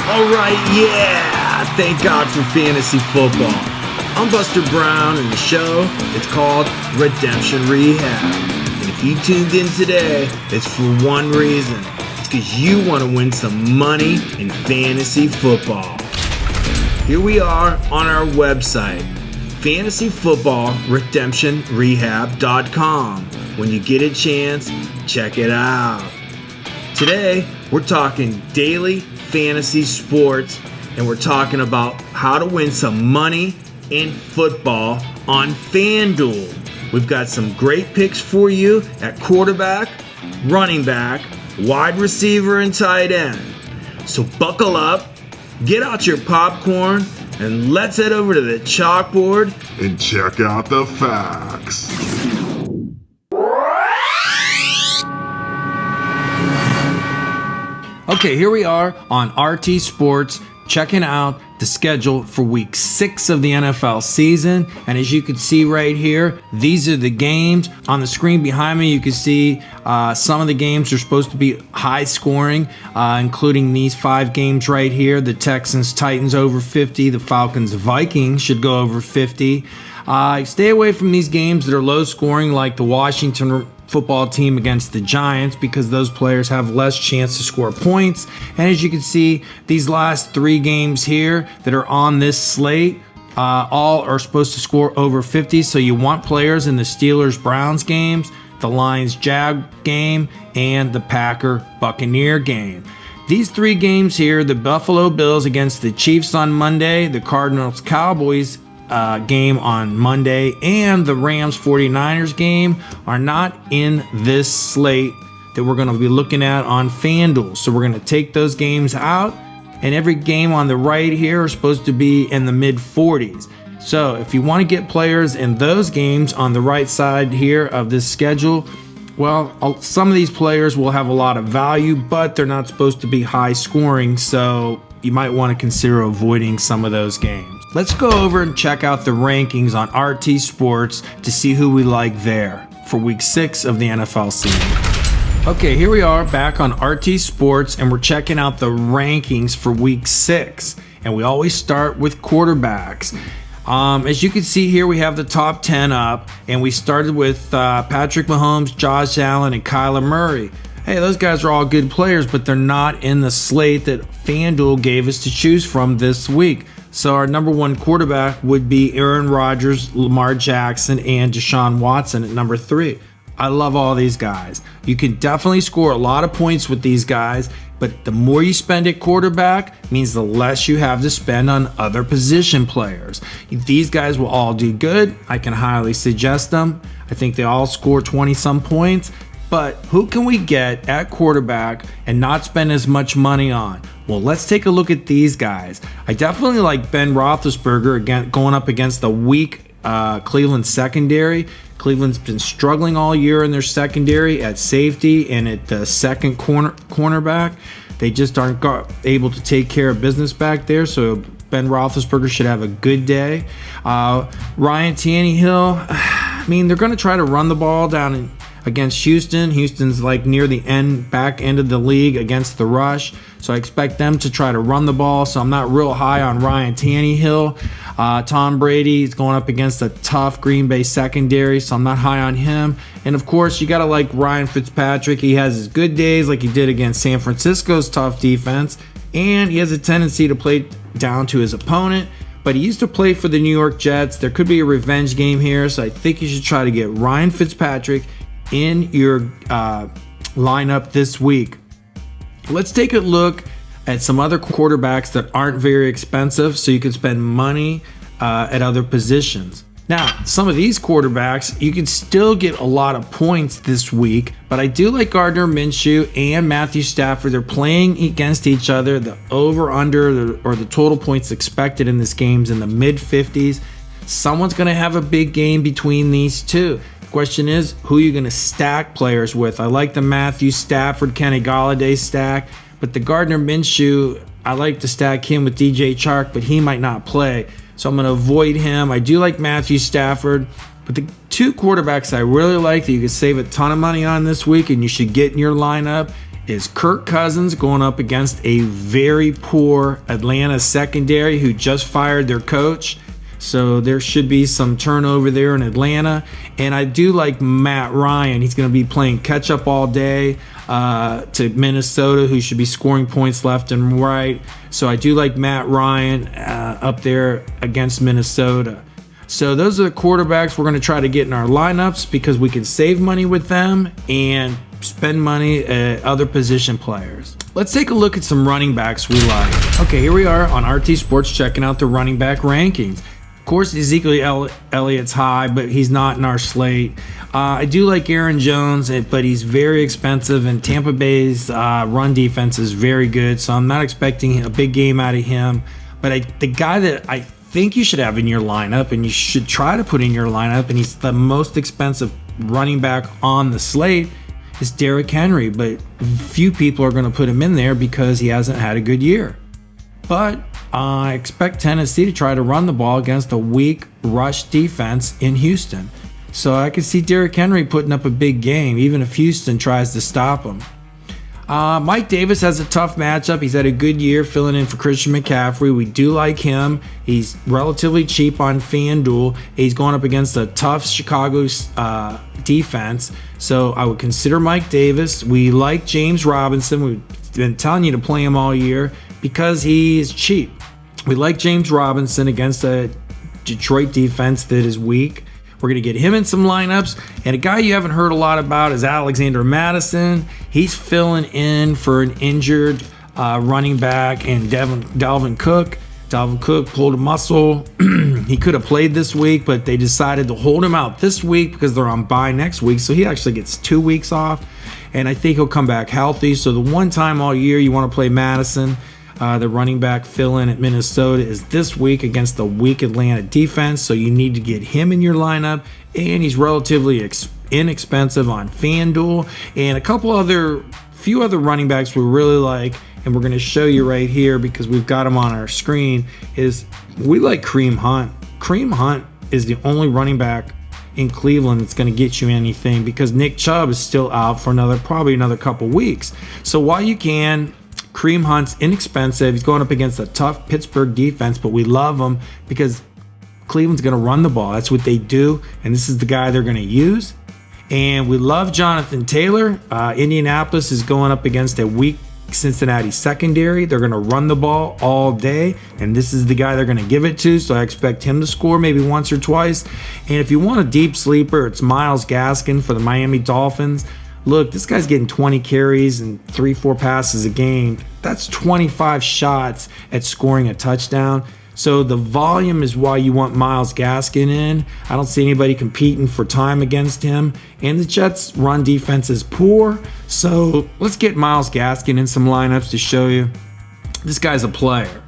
Alright, yeah! Thank God for fantasy football. I'm Buster Brown, and the show is called Redemption Rehab. And if you tuned in today, it's for one reason. It's because you want to win some money in fantasy football. Here we are on our website, fantasyfootballredemptionrehab.com. When you get a chance, check it out. Today, we're talking daily fantasy sports, and we're talking about how to win some money in football on Fanduel. We've got some great picks for you at quarterback, running back, wide receiver, and tight end. So buckle up, get out your popcorn, and let's head over to the chalkboard and check out the facts. Okay, here we are on RT Sports, checking out the schedule for week 6 of the NFL season. And as you can see right here, these are the games. On the screen behind me, you can see some of the games are supposed to be high scoring, including these 5 games right here. The Texans-Titans over 50. The Falcons-Vikings should go over 50. Stay away from these games that are low scoring, like the Washington football team against the Giants, because those players have less chance to score points. And as you can see, these last 3 games here that are on this slate all are supposed to score over 50. So you want players in the Steelers-Browns games, the Lions-Jag game, and the Packer-Buccaneer game. These 3 games here, the Buffalo Bills against the Chiefs on Monday, the Cardinals-Cowboys game on Monday, and the Rams 49ers game are not in this slate that we're going to be looking at on FanDuel. So we're going to take those games out, and every game on the right here is supposed to be in the mid 40s. So if you want to get players in those games on the right side here of this schedule, well, some of these players will have a lot of value, but they're not supposed to be high scoring, so you might want to consider avoiding some of those games. Let's go over and check out the rankings on RT Sports to see who we like there for week 6 of the NFL season. Okay, here we are back on RT Sports, and we're checking out the rankings for week 6. And we always start with quarterbacks. As you can see here, we have the top 10 up, and we started with Patrick Mahomes, Josh Allen, and Kyler Murray. Hey, those guys are all good players, but they're not in the slate that FanDuel gave us to choose from this week. So our number 1 quarterback would be Aaron Rodgers, Lamar Jackson, and Deshaun Watson at number 3. I love all these guys. You can definitely score a lot of points with these guys, but the more you spend at quarterback means the less you have to spend on other position players. These guys will all do good. I can highly suggest them. I think they all score 20-some points. But who can we get at quarterback and not spend as much money on? Well, let's take a look at these guys. I definitely like Ben Roethlisberger going up against the weak Cleveland secondary. Cleveland's been struggling all year in their secondary at safety and at the second cornerback. They just aren't able to take care of business back there, so Ben Roethlisberger should have a good day. Ryan Tannehill, I mean, they're going to try to run the ball down against Houston. Houston's like near the back end of the league against the rush. So I expect them to try to run the ball. So I'm not real high on Ryan Tannehill. Tom Brady is going up against a tough Green Bay secondary, so I'm not high on him. And of course, you got to like Ryan Fitzpatrick. He has his good days like he did against San Francisco's tough defense. And he has a tendency to play down to his opponent. But he used to play for the New York Jets. There could be a revenge game here. So I think you should try to get Ryan Fitzpatrick in your lineup this week. Let's take a look at some other quarterbacks that aren't very expensive, so you can spend money at other positions. Now, some of these quarterbacks, you can still get a lot of points this week, but I do like Gardner Minshew and Matthew Stafford. They're playing against each other. The over-under or the total points expected in this game is in the mid-50s. Someone's going to have a big game between these two. Question is, who are you going to stack players with? I like the Matthew Stafford, Kenny Golladay stack, but the Gardner Minshew, I like to stack him with DJ Chark, but he might not play, so I'm going to avoid him. I do like Matthew Stafford, but the 2 quarterbacks I really like that you can save a ton of money on this week and you should get in your lineup is Kirk Cousins going up against a very poor Atlanta secondary who just fired their coach. So there should be some turnover there in Atlanta. And I do like Matt Ryan. He's going to be playing catch up all day to Minnesota, who should be scoring points left and right. So I do like Matt Ryan up there against Minnesota. So those are the quarterbacks we're going to try to get in our lineups because we can save money with them and spend money at other position players. Let's take a look at some running backs we like. Okay, here we are on RT Sports checking out the running back rankings. Of course, Ezekiel Elliott's high, but he's not in our slate. I do like Aaron Jones, but he's very expensive, and Tampa Bay's run defense is very good, so I'm not expecting a big game out of him. But the guy that I think you should have in your lineup, and you should try to put in your lineup, and he's the most expensive running back on the slate, is Derrick Henry. But few people are going to put him in there because he hasn't had a good year. But I expect Tennessee to try to run the ball against a weak rush defense in Houston. So I could see Derrick Henry putting up a big game, even if Houston tries to stop him. Mike Davis has a tough matchup. He's had a good year filling in for Christian McCaffrey. We do like him. He's relatively cheap on Fanduel. He's going up against a tough Chicago defense. So I would consider Mike Davis. We like James Robinson. We've been telling you to play him all year because he's cheap. We like James Robinson against a Detroit defense that is weak. We're going to get him in some lineups. And a guy you haven't heard a lot about is Alexander Madison. He's filling in for an injured running back and Dalvin Cook. Dalvin Cook pulled a muscle. He could have played this week, but they decided to hold him out this week because they're on bye next week. So he actually gets 2 weeks off. And I think he'll come back healthy. So the one time all year you want to play Madison, the running back fill-in at Minnesota, is this week against the weak Atlanta defense, so you need to get him in your lineup, and he's relatively inexpensive on FanDuel. And a few other running backs we really like, and we're going to show you right here because we've got them on our screen, is we like Kareem Hunt. Kareem Hunt is the only running back in Cleveland that's going to get you anything because Nick Chubb is still out for probably another couple weeks. So while you can, Kareem Hunt's inexpensive. He's going up against a tough Pittsburgh defense, but we love him because Cleveland's going to run the ball. That's what they do, and this is the guy they're going to use. And we love Jonathan Taylor. Indianapolis is going up against a weak Cincinnati secondary. They're going to run the ball all day, and this is the guy they're going to give it to, so I expect him to score maybe once or twice. And if you want a deep sleeper, it's Myles Gaskin for the Miami Dolphins. Look, this guy's getting 20 carries and 3-4 passes a game. That's 25 shots at scoring a touchdown. So the volume is why you want Myles Gaskin in. I don't see anybody competing for time against him. And the Jets' run defense is poor. So let's get Myles Gaskin in some lineups to show you this guy's a player.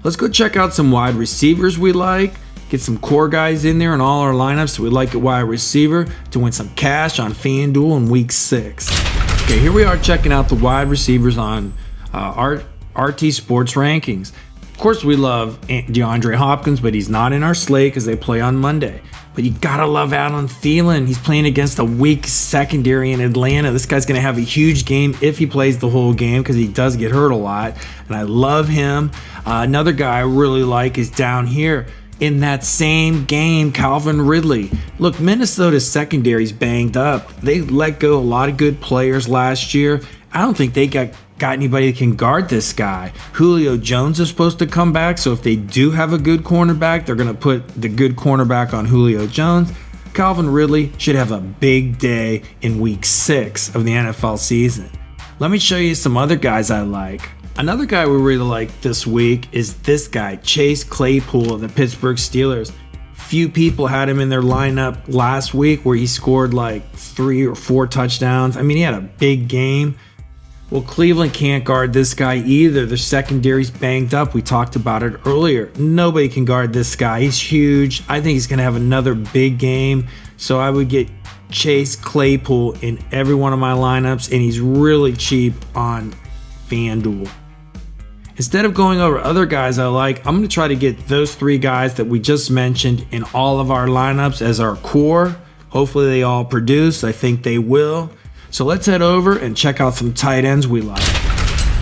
Let's go check out some wide receivers we like. Get some core guys in there in all our lineups so we like a wide receiver to win some cash on FanDuel in week 6. Okay, here we are checking out the wide receivers on RT Sports rankings. Of course, we love DeAndre Hopkins, but he's not in our slate because they play on Monday. But you gotta love Adam Thielen. He's playing against a weak secondary in Atlanta. This guy's gonna have a huge game if he plays the whole game because he does get hurt a lot. And I love him. Another guy I really like is down here. In that same game, Calvin Ridley. Look, Minnesota's secondary's banged up. They let go a lot of good players last year. I don't think they got anybody that can guard this guy. Julio Jones is supposed to come back, so if they do have a good cornerback, they're going to put the good cornerback on Julio Jones. Calvin Ridley should have a big day in week 6 of the NFL season. Let me show you some other guys I like. Another guy we really like this week is this guy, Chase Claypool of the Pittsburgh Steelers. Few people had him in their lineup last week where he scored like 3 or 4 touchdowns. I mean, he had a big game. Well, Cleveland can't guard this guy either. Their secondary's banged up. We talked about it earlier. Nobody can guard this guy. He's huge. I think he's going to have another big game. So I would get Chase Claypool in every one of my lineups, and he's really cheap on FanDuel. Instead of going over other guys I like, I'm going to try to get those 3 guys that we just mentioned in all of our lineups as our core. Hopefully they all produce. I think they will. So let's head over and check out some tight ends we like.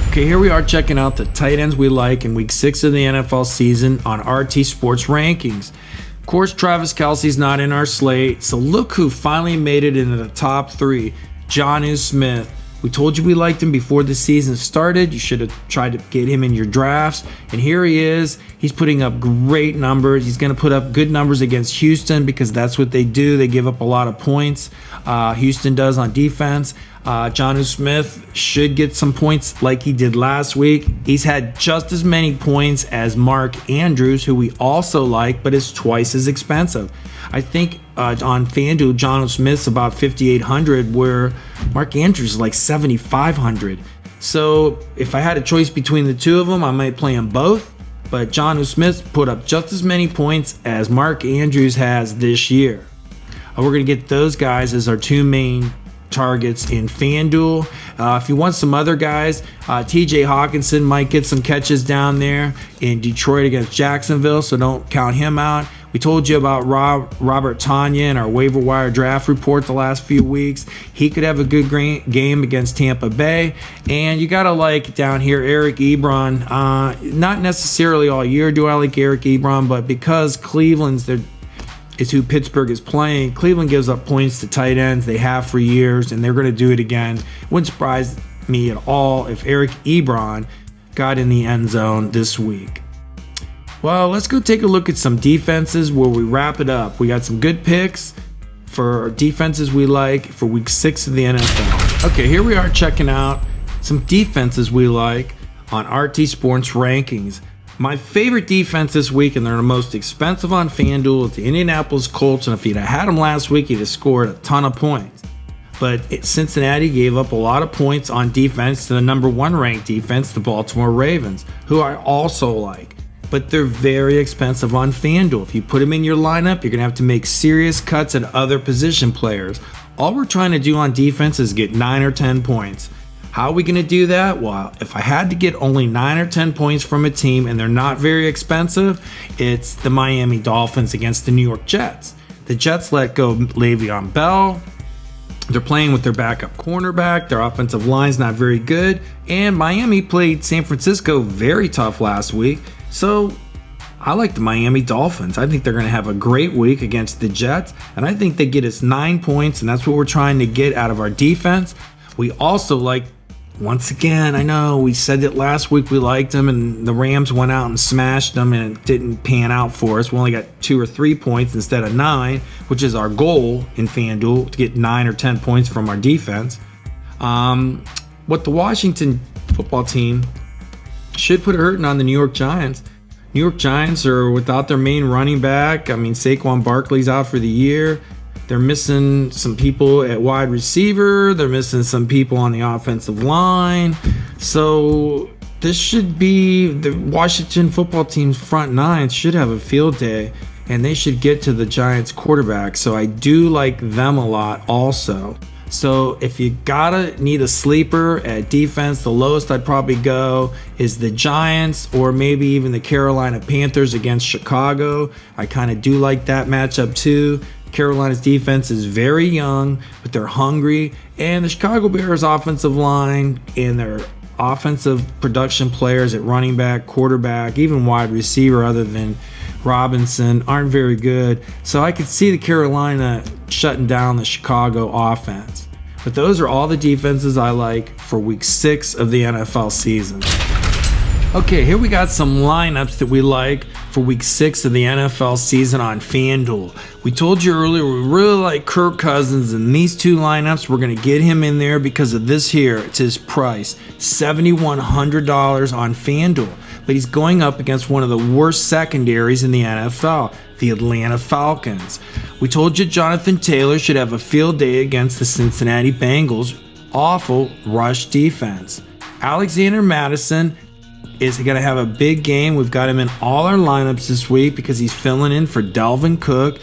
Okay, here we are checking out the tight ends we like in week 6 of the NFL season on RT Sports Rankings. Of course, Travis Kelce's not in our slate, so look who finally made it into the top 3, Jonnu Smith. We told you we liked him before the season started. You should have tried to get him in your drafts. And here he is. He's putting up great numbers. He's going to put up good numbers against Houston because that's what they do. They give up a lot of points. Houston does on defense. Jonnu Smith should get some points like he did last week. He's had just as many points as Mark Andrews, who we also like, but is twice as expensive. I think on Fanduel, Jonnu Smith's about 5,800, where Mark Andrews is like 7,500. So if I had a choice between the two of them, I might play them both. But Jonnu Smith put up just as many points as Mark Andrews has this year. We're going to get those guys as our two main targets in Fanduel. If you want some other guys, TJ Hawkinson might get some catches down there in Detroit against Jacksonville, so don't count him out. We told you about Robert Tonyan in our waiver wire draft report the last few weeks. He could have a good game against Tampa Bay. And you got to like down here Eric Ebron. Not necessarily all year do I like Eric Ebron, but because Cleveland's is who Pittsburgh is playing. Cleveland gives up points to tight ends. They have for years, and they're going to do it again. Wouldn't surprise me at all if Eric Ebron got in the end zone this week. Well, let's go take a look at some defenses where we wrap it up. We got some good picks for defenses we like for week 6 of the NFL. Okay, here we are checking out some defenses we like on RT Sports Rankings. My favorite defense this week, and they're the most expensive on FanDuel, is the Indianapolis Colts. And if you'd have had them last week, you'd have scored a ton of points. But Cincinnati gave up a lot of points on defense to the number 1 ranked defense, the Baltimore Ravens, who I also like. But they're very expensive on FanDuel. If you put them in your lineup, you're going to have to make serious cuts at other position players. All we're trying to do on defense is get 9 or 10 points. How are we going to do that? Well, if I had to get only 9 or 10 points from a team and they're not very expensive, it's the Miami Dolphins against the New York Jets. The Jets let go Le'Veon Bell. They're playing with their backup cornerback. Their offensive line's not very good. And Miami played San Francisco very tough last week. So I like the Miami Dolphins. I think they're going to have a great week against the Jets. And I think they get us 9 points, and that's what we're trying to get out of our defense. We also like, once again, I know we said it last week, we liked them, and the Rams went out and smashed them, and it didn't pan out for us. We only got 2 or 3 points instead of 9, which is our goal in FanDuel, to get 9 or 10 points from our defense. What the Washington football team should put a hurting on the New York Giants. New York Giants are without their main running back. I mean, Saquon Barkley's out for the year. They're missing some people at wide receiver. They're missing some people on the offensive line. So this should be the Washington football team's front 9 should have a field day, and they should get to the Giants quarterback. So I do like them a lot also. So if you need a sleeper at defense, the lowest I'd probably go is the Giants, or maybe even the Carolina Panthers against Chicago. I kind of do like that matchup too. Carolina's defense is very young, but they're hungry. And the Chicago Bears offensive line and their offensive production players at running back, quarterback, even wide receiver other than Robinson aren't very good. So I could see the Carolina shutting down the Chicago offense. But those are all the defenses I like for week 6 of the NFL season. Okay, here we got some lineups that we like for week 6 of the NFL season on FanDuel. We told you earlier we really like Kirk Cousins, and these 2 lineups, we're going to get him in there because of this here. It's his price, $7,100 on FanDuel. But he's going up against one of the worst secondaries in the NFL, the Atlanta Falcons. We told you Jonathan Taylor should have a field day against the Cincinnati Bengals' awful rush defense. Alexander Mattison is going to have a big game. We've got him in all our lineups this week because he's filling in for Dalvin Cook.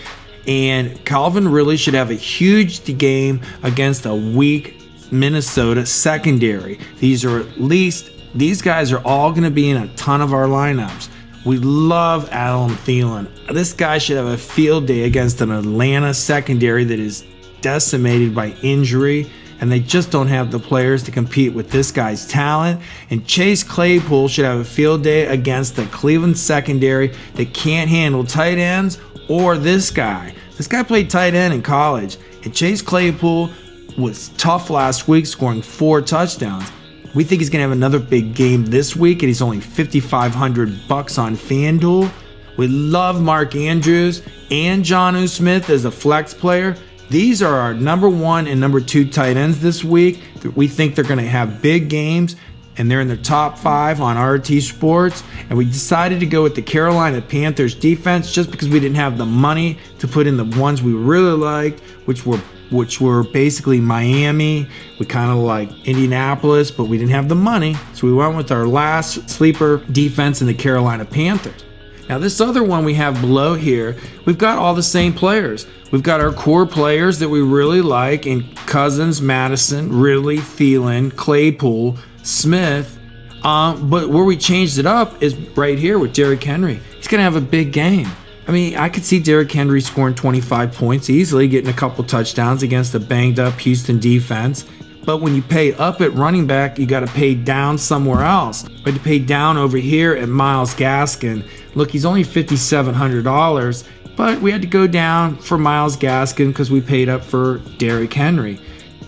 And Calvin Ridley should have a huge game against a weak Minnesota secondary. These guys are all going to be in a ton of our lineups. We love Adam Thielen. This guy should have a field day against an Atlanta secondary that is decimated by injury. and they just don't have the players to compete with this guy's talent. And Chase Claypool should have a field day against the Cleveland secondary that can't handle tight ends or this guy. This guy played tight end in college, and Chase Claypool was tough last week, scoring 4 touchdowns. We think he's going to have another big game this week, and he's only $5,500 on Fanduel. We love Mark Andrews and Jonnu Smith as a flex player. These are our number 1 and number 2 tight ends this week. We think they're going to have big games, and they're in the top 5 on RT Sports. And we decided to go with the Carolina Panthers defense just because we didn't have the money to put in the ones we really liked, which were basically Miami. We kind of like Indianapolis, but we didn't have the money. So we went with our last sleeper defense in the Carolina Panthers. Now this other one we have below here, we've got all the same players. We've got our core players that we really like in Cousins, Madison, Ridley, Thielen, Claypool, Smith. But where we changed it up is right here with Derrick Henry. He's going to have a big game. I mean, I could see Derrick Henry scoring 25 points easily, getting a couple touchdowns against a banged up Houston defense. But when you pay up at running back, you got to pay down somewhere else. We had to pay down over here at Myles Gaskin. Look, he's only $5,700, but we had to go down for Myles Gaskin because we paid up for Derrick Henry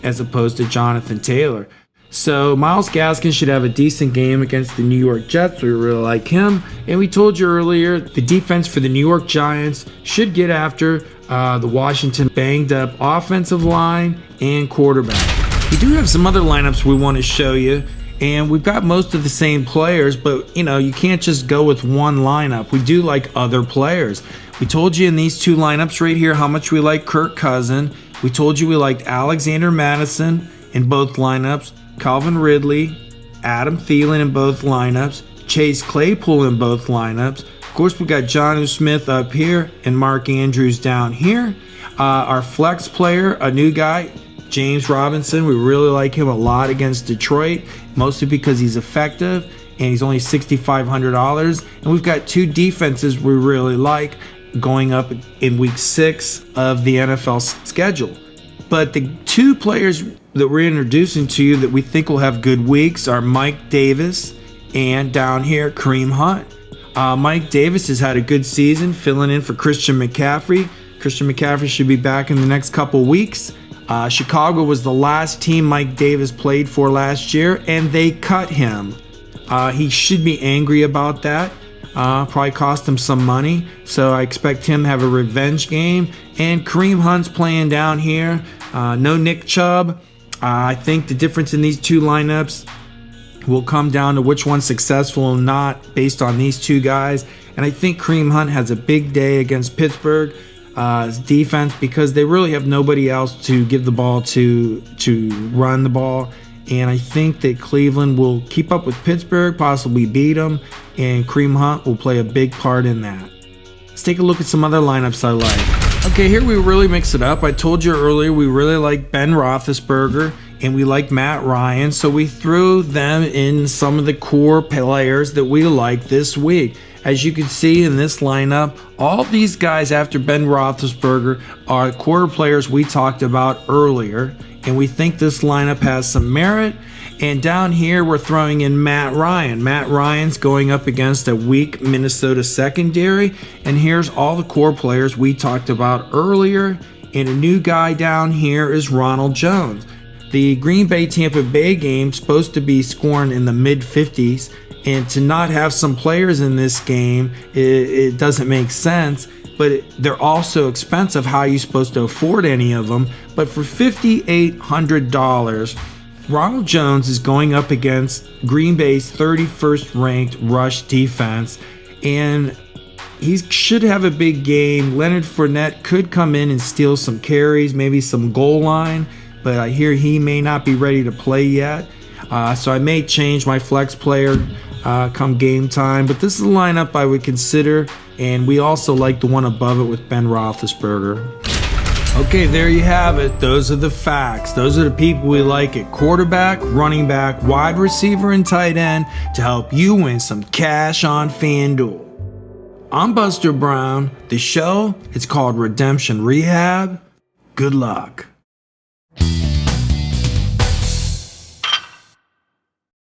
as opposed to Jonathan Taylor. So Myles Gaskin should have a decent game against the New York Jets. We really like him. And we told you earlier, the defense for the New York Giants should get after the Washington banged up offensive line and quarterback. We do have some other lineups we want to show you, and we've got most of the same players, but you can't just go with one lineup. We do like other players. We told you in these 2 lineups right here how much we like Kirk Cousins. We told you we liked Alexander Madison in both lineups, Calvin Ridley, Adam Thielen in both lineups, Chase Claypool in both lineups. Of course, we got Jonnu Smith up here and Mark Andrews down here. Our flex player, a new guy, James Robinson. We really like him a lot against Detroit, mostly because he's effective and he's only $6,500. And we've got 2 defenses we really like going up in week 6 of the NFL schedule. But the 2 players that we're introducing to you that we think will have good weeks are Mike Davis and down here Kareem Hunt. Mike Davis has had a good season filling in for Christian McCaffrey. Christian McCaffrey should be back in the next couple weeks. Chicago was the last team Mike Davis played for last year, and they cut him. He should be angry about that. Probably cost him some money, so I expect him to have a revenge game. And Kareem Hunt's playing down here. No Nick Chubb. I think the difference in these 2 lineups will come down to which one's successful or not based on these 2 guys. And I think Kareem Hunt has a big day against Pittsburgh. Defense, because they really have nobody else to give the ball to run the ball. And I think that Cleveland will keep up with Pittsburgh, possibly beat them, and Kareem Hunt will play a big part in that. Let's take a look at some other lineups I like. Okay, here we really mix it up. I told you earlier we really like Ben Roethlisberger and we like Matt Ryan, so we threw them in some of the core players that we like this week. As you can see in this lineup, all these guys after Ben Roethlisberger are core players we talked about earlier, and we think this lineup has some merit. And down here, we're throwing in Matt Ryan. Matt Ryan's going up against a weak Minnesota secondary, and here's all the core players we talked about earlier. And a new guy down here is Ronald Jones. The Green Bay-Tampa Bay game's supposed to be scoring in the mid-50s, and to not have some players in this game, it doesn't make sense. But they're also expensive. How are you supposed to afford any of them? But for $5,800, Ronald Jones is going up against Green Bay's 31st ranked rush defense, and he should have a big game. Leonard Fournette could come in and steal some carries, maybe some goal line, but I hear he may not be ready to play yet. So I may change my flex player come game time, but this is a lineup I would consider, and we also like the one above it with Ben Roethlisberger. Okay, there you have it. Those are the facts. Those are the people we like at quarterback, running back, wide receiver, and tight end to help you win some cash on Fanduel. I'm Buster Brown. The show, it's called Redemption Rehab. Good luck.